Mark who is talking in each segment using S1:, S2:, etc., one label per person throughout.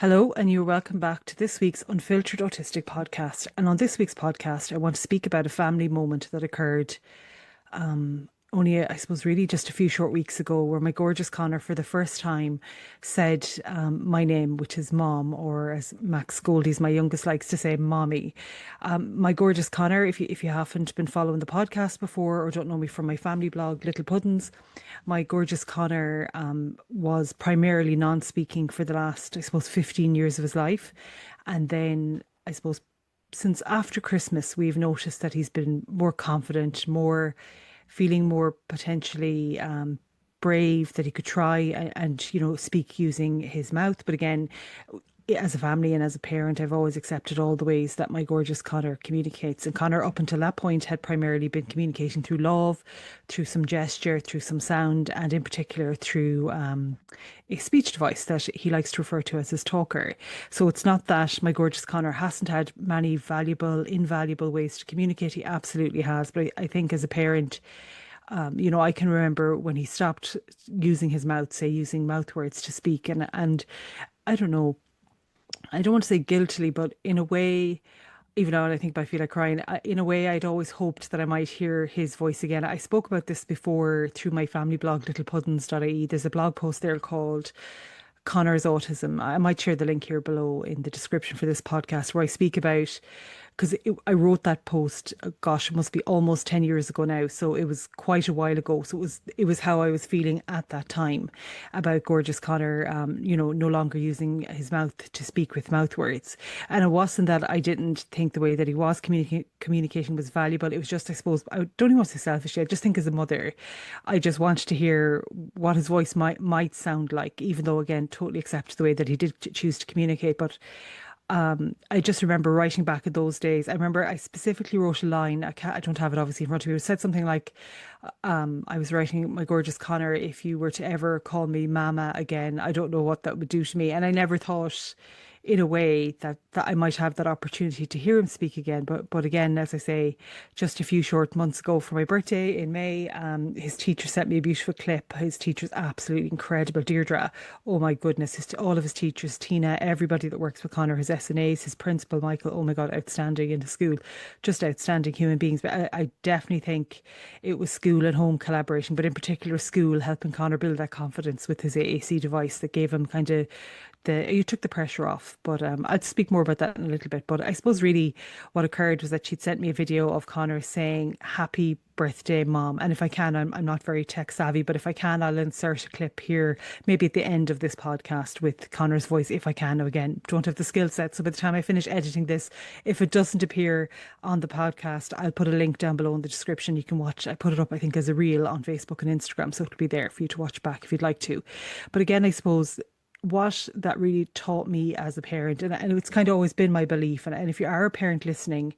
S1: Hello, and you're welcome back to this week's Unfiltered Autistic podcast. And on this week's podcast, I want to speak about a family moment that occurred only, I suppose, really just a few short weeks ago, where my gorgeous Conor, for the first time, said my name, which is Mom, or as Max Goldie's, my youngest, likes to say, Mommy. My gorgeous Conor, if you haven't been following the podcast before or don't know me from my family blog, Little Puddins, my gorgeous Conor was primarily non-speaking for the last, I suppose, 15 years of his life, and then I suppose since after Christmas, we've noticed that he's been more confident, more feeling more potentially brave, that he could try and speak using his mouth. But again, as a family and as a parent, I've always accepted all the ways that my gorgeous Conor communicates. And Conor, up until that point, had primarily been communicating through love, through some gesture, through some sound, and in particular through a speech device that he likes to refer to as his talker. So it's not that my gorgeous Conor hasn't had many valuable, invaluable ways to communicate. He absolutely has. But I think as a parent, I can remember when he stopped using his mouth, say using mouth words to speak, and I don't know, I don't want to say guiltily, but in a way, even now when I think about it, I feel like crying. In a way, I'd always hoped that I might hear his voice again. I spoke about this before through my family blog, littlepuddins.ie. There's a blog post there called Conor's Autism. I might share the link here below in the description for this podcast, where I speak about, because I wrote that post, gosh, it must be almost 10 years ago now. So it was quite a while ago. So it was how I was feeling at that time about gorgeous Conor, no longer using his mouth to speak with mouth words. And it wasn't that I didn't think the way that he was communicating was valuable. It was just, I suppose, I don't even want to say selfishly. I just think as a mother, I just wanted to hear what his voice might sound like, even though, again, totally accept the way that he did choose to communicate. But I just remember writing back in those days. I remember I specifically wrote a line. I don't have it obviously in front of me. It said something like, I was writing, my gorgeous Conor, if you were to ever call me Mama again, I don't know what that would do to me. And I never thought, in a way, that I might have that opportunity to hear him speak again. But again, as I say, just a few short months ago for my birthday in May, his teacher sent me a beautiful clip. His teacher's absolutely incredible, Deirdre. Oh my goodness, all of his teachers, Tina, everybody that works with Conor, his SNAs, his principal, Michael, oh my God, outstanding in the school, just outstanding human beings. But I definitely think it was school and home collaboration, but in particular school helping Conor build that confidence with his AAC device that gave him kind of you took the pressure off. But I'll speak more about that in a little bit. But I suppose really what occurred was that she'd sent me a video of Conor saying, "Happy birthday, Mom." And if I can, I'm not very tech savvy, but if I can, I'll insert a clip here, maybe at the end of this podcast with Conor's voice, if I can. Now, again, don't have the skill set. So by the time I finish editing this, if it doesn't appear on the podcast, I'll put a link down below in the description. You can watch. I put it up, I think, as a reel on Facebook and Instagram. So it'll be there for you to watch back if you'd like to. But again, I suppose what that really taught me as a parent, and it's kind of always been my belief, and if you are a parent listening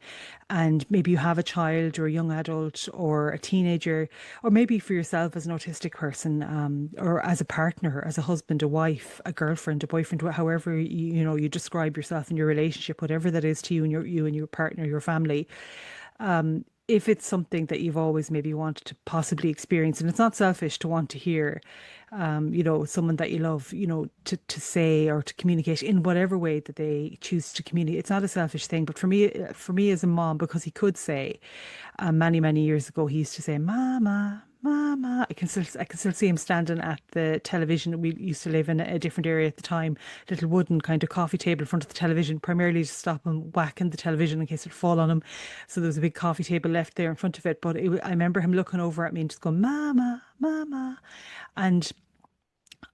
S1: and maybe you have a child or a young adult or a teenager, or maybe for yourself as an autistic person, or as a partner, as a husband, a wife, a girlfriend, a boyfriend, however you describe yourself in your relationship, whatever that is to you and your partner, your family, if it's something that you've always maybe wanted to possibly experience, and it's not selfish to want to hear, someone that you love, to say or to communicate in whatever way that they choose to communicate. It's not a selfish thing, but for me as a mom, because he could say, many, many years ago, he used to say, Mama. Mama, I can still see him standing at the television. We used to live in a different area at the time, little wooden kind of coffee table in front of the television, primarily to stop him whacking the television in case it'd fall on him. So there was a big coffee table left there in front of it. But I remember him looking over at me and just going, Mama, Mama. And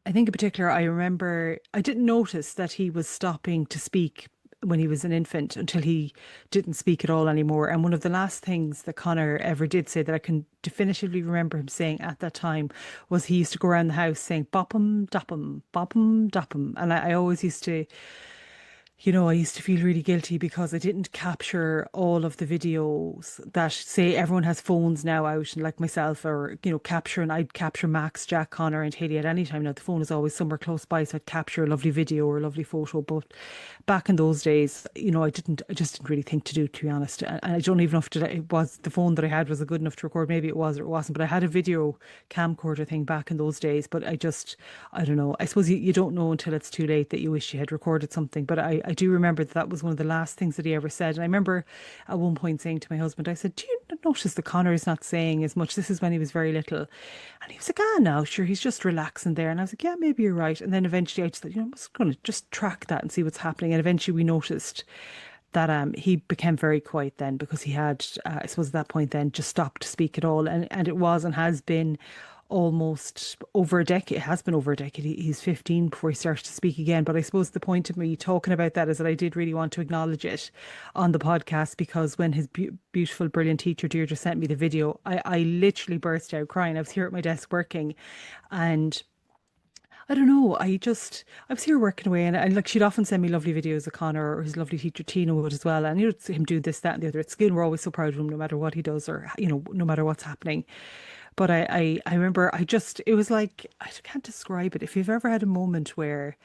S1: I think in particular, I remember I didn't notice that he was stopping to speak when he was an infant until he didn't speak at all anymore. And one of the last things that Conor ever did say that I can definitively remember him saying at that time was he used to go around the house saying boppum doppum, boppum doppum. And I always used to I used to feel really guilty because I didn't capture all of the videos that say everyone has phones now out and like myself or, I'd capture Max, Jack, Connor and Haley at any time. Now the phone is always somewhere close by, so I'd capture a lovely video or a lovely photo. But back in those days, I just didn't really think to do it, to be honest. And I don't even know if it was the phone that I had was it good enough to record. Maybe it was or it wasn't. But I had a video camcorder thing back in those days. But I don't know. I suppose you don't know until it's too late that you wish you had recorded something. But I do remember that that was one of the last things that he ever said. And I remember at one point saying to my husband, I said, "Do you notice that Connor is not saying as much?" This is when he was very little. And he was like, "Ah, no, sure, he's just relaxing there." And I was like, "Yeah, maybe you're right." And then eventually I just thought, I'm just going to just track that and see what's happening. And eventually we noticed that he became very quiet then because he had, I suppose at that point then, just stopped to speak at all. And it was and has been almost over a decade. It has been over a decade. He's 15 before he starts to speak again. But I suppose the point of me talking about that is that I did really want to acknowledge it on the podcast because when his beautiful, brilliant teacher Deirdre sent me the video, I literally burst out crying. I was here at my desk working, and I don't know. I was here working away, and like she'd often send me lovely videos of Connor or his lovely teacher Tina would as well. And see him do this, that, and the other at school. We're always so proud of him, no matter what he does or no matter what's happening. But I remember it was like I can't describe it. If you've ever had a moment where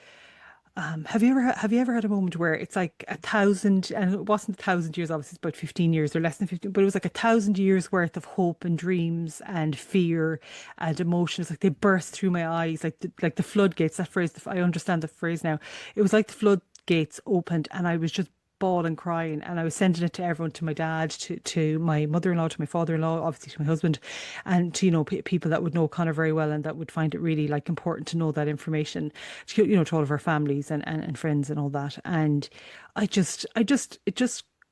S1: have you ever had a moment where it's like 1,000, and it wasn't 1,000 years, obviously it's about 15 years or less than 15, but it was like 1,000 years worth of hope and dreams and fear and emotions. Like they burst through my eyes, like the floodgates, that phrase, I understand the phrase now. It was like the floodgates opened and I was just bawling, crying, and I was sending it to everyone, to my dad, to my mother-in-law, to my father-in-law, obviously to my husband, and to people that would know Connor very well and that would find it really like important to know that information, to all of our families and friends and all that. And it just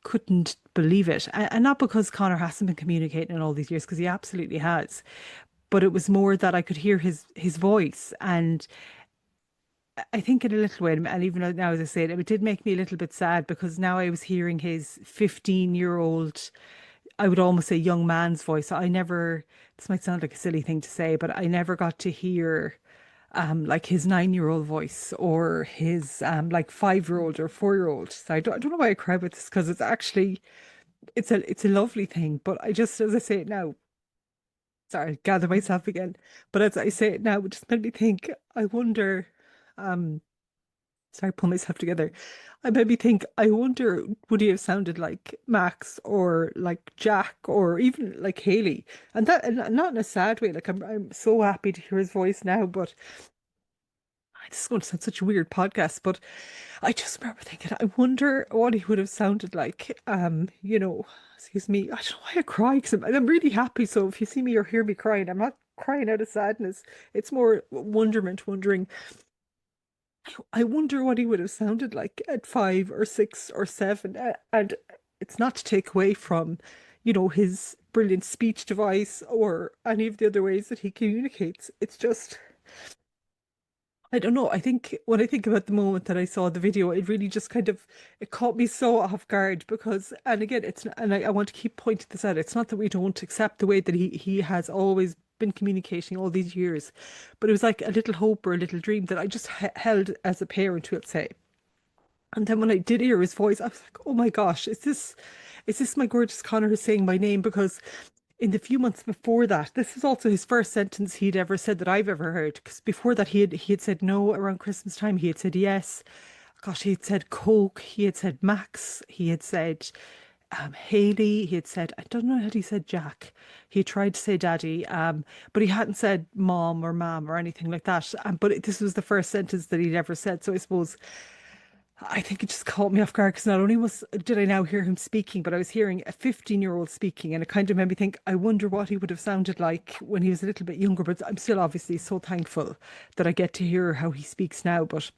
S1: couldn't believe it, and not because Connor hasn't been communicating in all these years, because he absolutely has, but it was more that I could hear his voice. And I think in a little way, and even now as I say it, it did make me a little bit sad because now I was hearing his 15-year-old, I would almost say young man's voice. This might sound like a silly thing to say, but I never got to hear like his 9-year-old voice or his like 5-year-old or 4-year-old. So I don't know why I cry about this because it's a lovely thing. But I just, as I say it now, sorry, gather myself again. But as I say it now, it just made me think, I wonder, um, sorry, pull myself together. I made me think, I wonder, would he have sounded like Max or like Jack or even like Haley? And not in a sad way. Like I'm so happy to hear his voice now, but this is going to sound such a weird podcast, but I just remember thinking, I wonder what he would have sounded like. Excuse me. I don't know why I cry because I'm really happy. So if you see me or hear me crying, I'm not crying out of sadness. It's more wonderment, wondering. I wonder what he would have sounded like at 5 or 6 or 7. And it's not to take away from, his brilliant speech device or any of the other ways that he communicates. It's just. I don't know. I think when I think about the moment that I saw the video, it really just it caught me so off guard because, and again, I want to keep pointing this out. It's not that we don't accept the way that he has always been communicating all these years, but it was like a little hope or a little dream that I just held as a parent, we'll say. And then when I did hear his voice, I was like, oh my gosh, is this my gorgeous Connor saying my name? Because in the few months before that, this is also his first sentence he'd ever said that I've ever heard. Because before that, he had said no around Christmas time. He had said yes. Gosh, he had said Coke. He had said Max. He had said Haley. He had said, I don't know how he said Jack. He tried to say Daddy, but he hadn't said Mom or Mam or anything like that. But this was the first sentence that he'd ever said. So I suppose I think it just caught me off guard because not only did I now hear him speaking, but I was hearing a 15-year-old speaking, and it kind of made me think, I wonder what he would have sounded like when he was a little bit younger. But I'm still obviously so thankful that I get to hear how he speaks now. But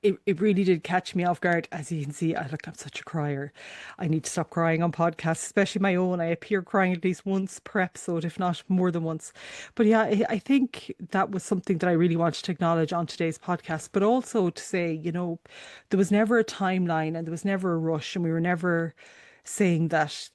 S1: it really did catch me off guard. As you can see, I'm such a crier. I need to stop crying on podcasts, especially my own. I appear crying at least once per episode, if not more than once. But yeah, I think that was something that I really wanted to acknowledge on today's podcast, but also to say, there was never a timeline and there was never a rush, and we were never saying that,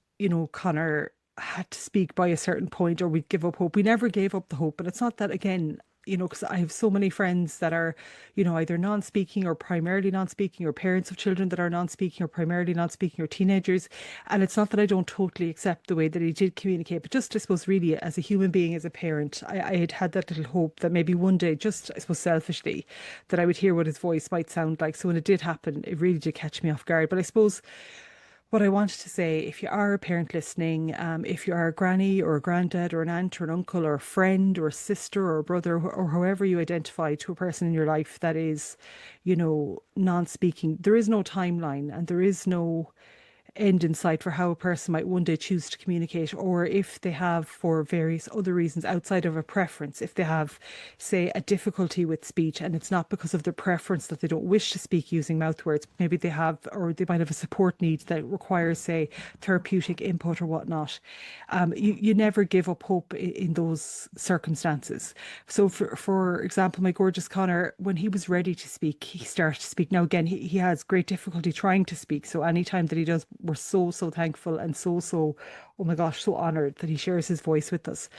S1: Connor had to speak by a certain point or we'd give up hope. We never gave up the hope. And it's not that, again, because I have so many friends that are, either non-speaking or primarily non-speaking, or parents of children that are non-speaking or primarily non-speaking, or teenagers. And it's not that I don't totally accept the way that he did communicate, but just, I suppose, really as a human being, as a parent, I had had that little hope that maybe one day, just, I suppose, selfishly, that I would hear what his voice might sound like. So when it did happen, it really did catch me off guard. But I suppose what I wanted to say, if you are a parent listening, if you are a granny or a granddad or an aunt or an uncle or a friend or a sister or a brother, or however you identify to a person in your life that is, non-speaking, there is no timeline and there is no end in sight for how a person might one day choose to communicate, or if they have, for various other reasons outside of a preference, if they have, say, a difficulty with speech and it's not because of their preference that they don't wish to speak using mouth words, maybe they have, or they might have a support need that requires, say, therapeutic input or whatnot. You never give up hope in those circumstances. So, for example, my gorgeous Conor, when he was ready to speak, he started to speak. Now, again, he has great difficulty trying to speak. So, anytime that he does, we're so, so thankful and so, so, oh my gosh, so honored that he shares his voice with us.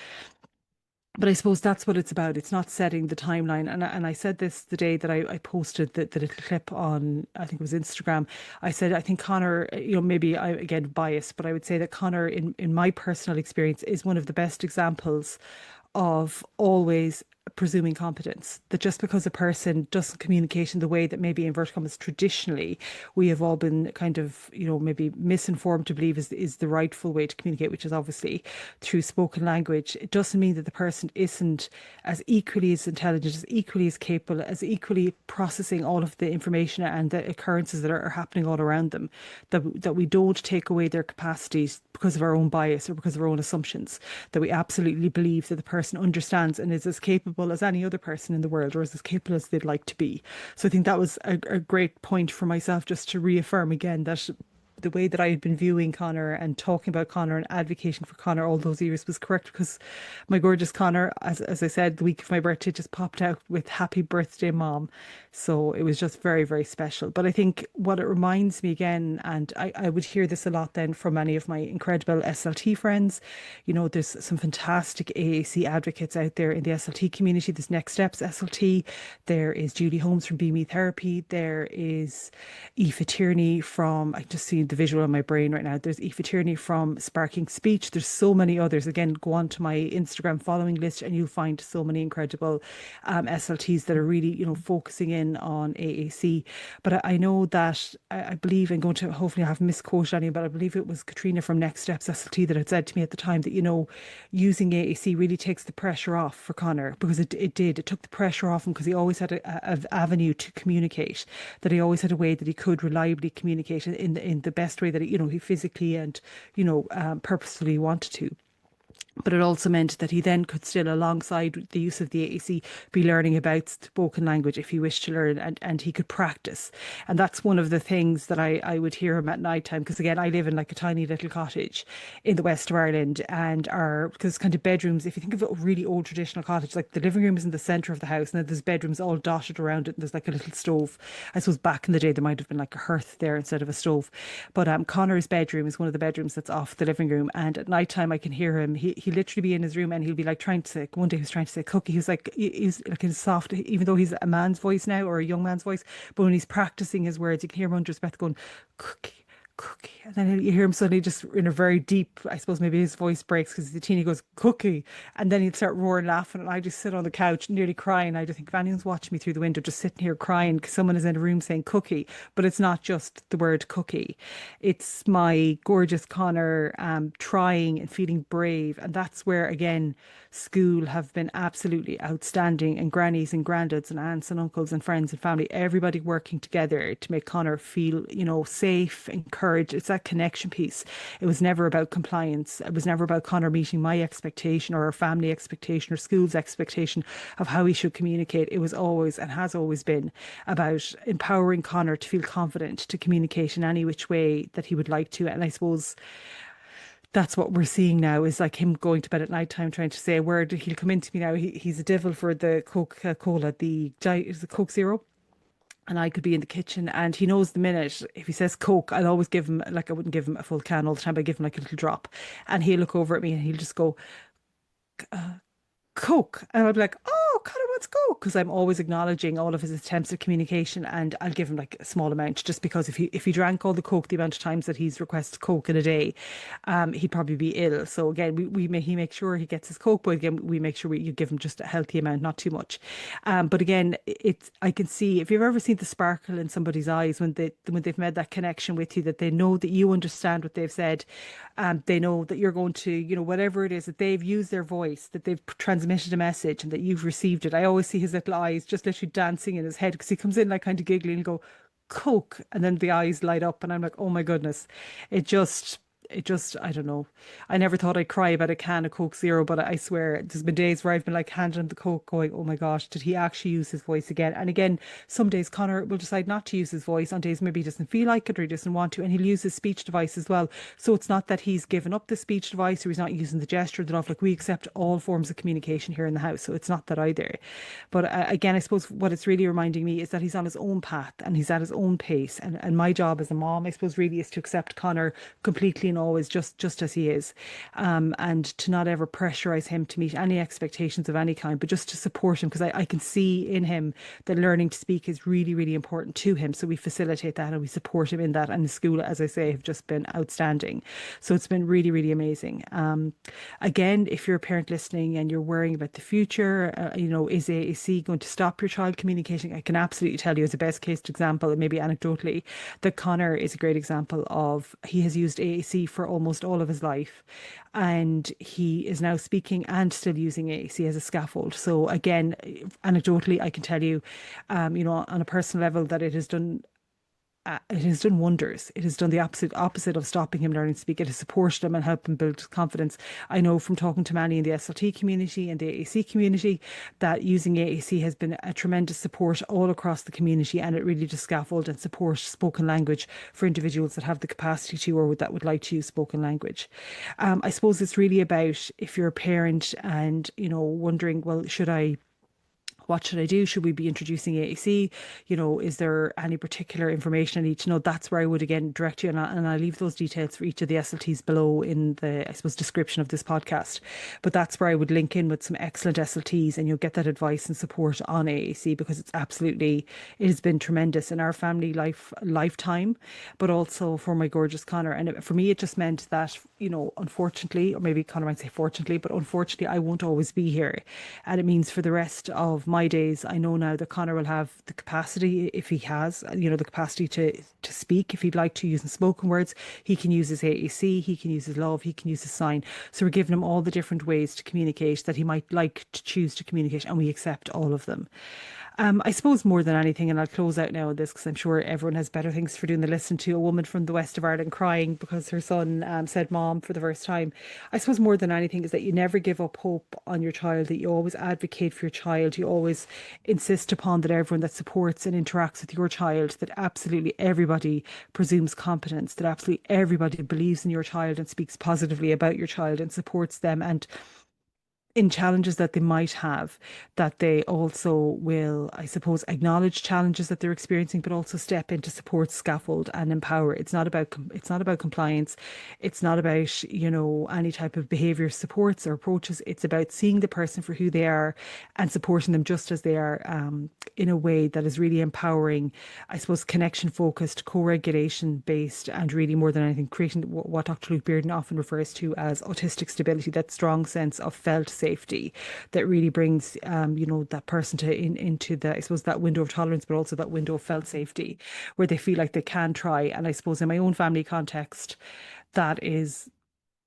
S1: But I suppose that's what it's about. It's not setting the timeline. And I said this the day that I posted the little clip on, I think it was Instagram. I said, I think Conor, maybe I, again, biased, but I would say that Conor, in my personal experience, is one of the best examples of always presuming competence. That just because a person doesn't communicate in the way that maybe inverted commas traditionally we have all been kind of, maybe misinformed to believe is the rightful way to communicate, which is obviously through spoken language, it doesn't mean that the person isn't as equally as intelligent, as equally as capable, as equally processing all of the information and the occurrences that are happening all around them, that we don't take away their capacities because of our own bias or because of our own assumptions, that we absolutely believe that the person understands and is as capable as any other person in the world, or is as capable as they'd like to be. So I think that was a great point for myself, just to reaffirm again that the way that I had been viewing Conor and talking about Conor and advocating for Conor all those years was correct, because my gorgeous Conor, as I said, the week of my birthday just popped out with "Happy Birthday, Mom." So it was just very, very special. But I think what it reminds me again, and I would hear this a lot then from many of my incredible SLT friends, there's some fantastic AAC advocates out there in the SLT community. There's Next Steps SLT. There is Julie Holmes from Be Me Therapy. There is Aoife Tierney from, I just see the visual on my brain right now. There's Aoife Tierney from Sparking Speech. There's so many others. Again, go on to my Instagram following list and you'll find so many incredible SLTs that are really, focusing in on AAC. But I know that I believe, and going to hopefully have misquoted any, but I believe it was Katrina from Next Steps SLT that had said to me at the time that, using AAC really takes the pressure off for Conor, because it did. It took the pressure off him because he always had an avenue to communicate, that he always had a way that he could reliably communicate in the best way that he physically and purposefully wanted to. But it also meant that he then could still, alongside the use of the AAC, be learning about spoken language if he wished to learn, and he could practice. And that's one of the things that I would hear him at night time. Because again, I live in like a tiny little cottage in the west of Ireland, and because it's kind of bedrooms, if you think of a really old traditional cottage, like the living room is in the centre of the house, and then there's bedrooms all dotted around it, and there's like a little stove. I suppose back in the day there might have been like a hearth there instead of a stove. But Conor's bedroom is one of the bedrooms that's off the living room, and at night time I can hear him. He'll literally be in his room and he'll be like trying to say, one day he was trying to say cookie. He's like in soft, even though he's a man's voice now, or a young man's voice, but when he's practicing his words, you can hear him under his breath going, cookie, cookie. And then you hear him suddenly just in a very deep, I suppose maybe his voice breaks because the teeny goes, cookie. And then he'd start roaring, laughing. And I just sit on the couch, nearly crying. I just think, if anyone's watching me through the window, just sitting here crying because someone is in a room saying cookie. But it's not just the word cookie. It's my gorgeous Conor trying and feeling brave. And that's where, again, school have been absolutely outstanding, and grannies and granddads and aunts and uncles and friends and family, everybody working together to make Conor feel, safe, encouraged. It's that connection piece. It was never about compliance. It was never about Conor meeting my expectation or our family expectation or school's expectation of how he should communicate. It was always, and has always been, about empowering Conor to feel confident to communicate in any which way that he would like to. And I suppose that's what we're seeing now, is like him going to bed at night time trying to say a word. He'll come into me now. He's a devil for the Coca-Cola, is the Coke Zero. And I could be in the kitchen, and he knows the minute if he says Coke, I'll always give him, like, I wouldn't give him a full can all the time, but I give him like a little drop. And he'll look over at me and he'll just go, Coke. And I'll be like, oh, Conor, wants Coke? Because I'm always acknowledging all of his attempts at communication, and I'll give him like a small amount, just because if he drank all the Coke the amount of times that he's requested Coke in a day, he'd probably be ill. So again, he makes sure he gets his Coke, but again, we make sure you give him just a healthy amount, not too much. But again, I can see, if you've ever seen the sparkle in somebody's eyes when they've made that connection with you, that they know that you understand what they've said, they know that you're going to, whatever it is, that they've used their voice, that they've transmitted a message, and that you've received it. I always see his little eyes just literally dancing in his head, because he comes in like kind of giggling and go, Coke, and then the eyes light up, and I'm like, oh my goodness. It just I don't know. I never thought I'd cry about a can of Coke Zero, but I swear there's been days where I've been like handing him the Coke going, oh my gosh, did he actually use his voice again? And again, some days Conor will decide not to use his voice. On days maybe he doesn't feel like it, or he doesn't want to, and he'll use his speech device as well. So it's not that he's given up the speech device, or he's not using the gesture, that off. Like, we accept all forms of communication here in the house, so it's not that either. But again, I suppose what it's really reminding me is that he's on his own path, and he's at his own pace. And my job as a mom, I suppose, really is to accept Conor completely and always, just as he is, and to not ever pressurize him to meet any expectations of any kind, but just to support him, because I can see in him that learning to speak is really, really important to him. So we facilitate that and we support him in that. And the school, as I say, have just been outstanding. So it's been really, really amazing. Again, if you're a parent listening and you're worrying about the future, is AAC going to stop your child communicating? I can absolutely tell you, as a best case example, and maybe anecdotally, that Conor is a great example of, he has used AAC for almost all of his life, and he is now speaking and still using AAC as a scaffold. So again, anecdotally, I can tell you, on a personal level, that it has done wonders. It has done the opposite of stopping him learning to speak. It has supported him and helped him build confidence. I know from talking to many in the SLT community and the AAC community that using AAC has been a tremendous support all across the community, and it really does scaffold and support spoken language for individuals that have the capacity to, or that would like to use spoken language. I suppose it's really about, if you're a parent and wondering, well, what should I do? Should we be introducing AAC? Is there any particular information I need to know? That's where I would again direct you, and I leave those details for each of the SLTs below in the, I suppose, description of this podcast. But that's where I would link in with some excellent SLTs, and you'll get that advice and support on AAC, because it has been tremendous in our family lifetime, but also for my gorgeous Conor. And for me, it just meant that, unfortunately, or maybe Conor might say fortunately, but unfortunately, I won't always be here. And it means for the rest of my days, I know now that Conor will have the capacity, if he has, the capacity to speak, if he'd like to, using spoken words. He can use his AAC, he can use his love, he can use his sign. So we're giving him all the different ways to communicate that he might like to choose to communicate, and we accept all of them. I suppose more than anything, and I'll close out now on this, because I'm sure everyone has better things for doing than listen to a woman from the west of Ireland crying because her son said mom for the first time. I suppose more than anything is that you never give up hope on your child, that you always advocate for your child, you always insist upon that everyone that supports and interacts with your child, that absolutely everybody presumes competence, that absolutely everybody believes in your child and speaks positively about your child and supports them, and in challenges that they might have, that they also will, I suppose, acknowledge challenges that they're experiencing, but also step in to support, scaffold, and empower. It's not about compliance. It's not about any type of behaviour supports or approaches. It's about seeing the person for who they are and supporting them just as they are, in a way that is really empowering. I suppose connection focused, co-regulation based, and really more than anything, creating what Dr. Luke Bearden often refers to as autistic stability, that strong sense of felt safety that really brings that person into the, I suppose, that window of tolerance, but also that window of felt safety where they feel like they can try. And I suppose in my own family context, that is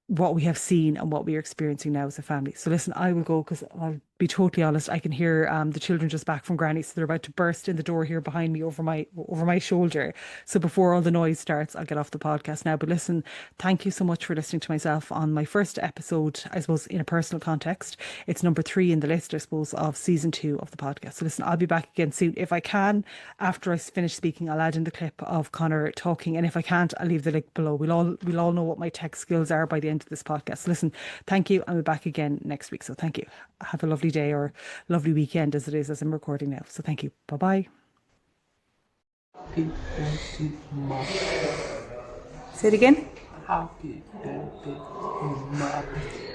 S1: what we have seen and what we are experiencing now as a family. So listen, I will go, because I'll be totally honest, I can hear the children just back from Granny, so they're about to burst in the door here behind me over my shoulder. So before all the noise starts, I'll get off the podcast now. But listen, thank you so much for listening to myself on my first episode, I suppose, in a personal context. It's number 3 in the list, I suppose, of season 2 of the podcast. So listen, I'll be back again soon. If I can, after I finish speaking, I'll add in the clip of Conor talking, and if I can't, I'll leave the link below. We'll all know what my tech skills are by the end of this podcast. So listen, thank you. I'll be back again next week. So thank you. Have a lovely day, or lovely weekend as it is as I'm recording now. So thank you. Bye-bye.
S2: Happy birthday, Mom.
S1: Say it again.
S2: Happy birthday, Mom.